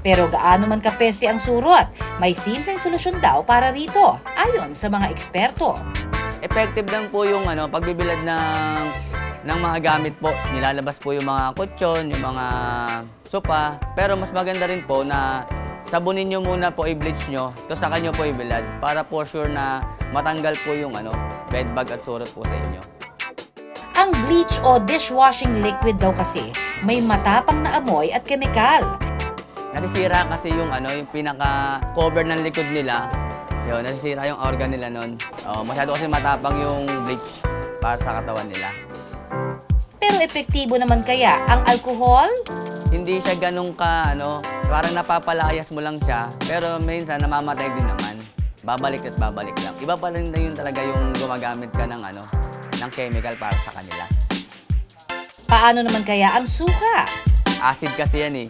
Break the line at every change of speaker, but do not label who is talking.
Pero gaano man kapesi ang surot, may simpleng solusyon daw para rito, ayon sa mga eksperto.
Effective lang po yung pagbibilad ng mga gamit po. Nilalabas po yung mga kutsyon, yung mga sopa. Pero mas maganda rin po na sabunin nyo muna po, i-bleach nyo, tapos saka nyo po ibilad para po sure na matanggal po yung bed bug at surot po sa inyo.
Ang bleach o dishwashing liquid daw kasi may matapang na amoy at kemikal.
Nasisira kasi yung pinaka-cover ng likod nila. Yun, nasisira yung organ nila nun. Masyado kasi matapang yung bleach para sa katawan nila.
Pero epektibo naman kaya ang alcohol?
Hindi siya ganun parang napapalayas mo lang siya, pero minsan namamatay din naman. Babalik at babalik lang. Iba pa rin yun talaga yung gumagamit ka ng chemical para sa kanila.
Paano naman kaya ang suka?
Acid kasi yan eh.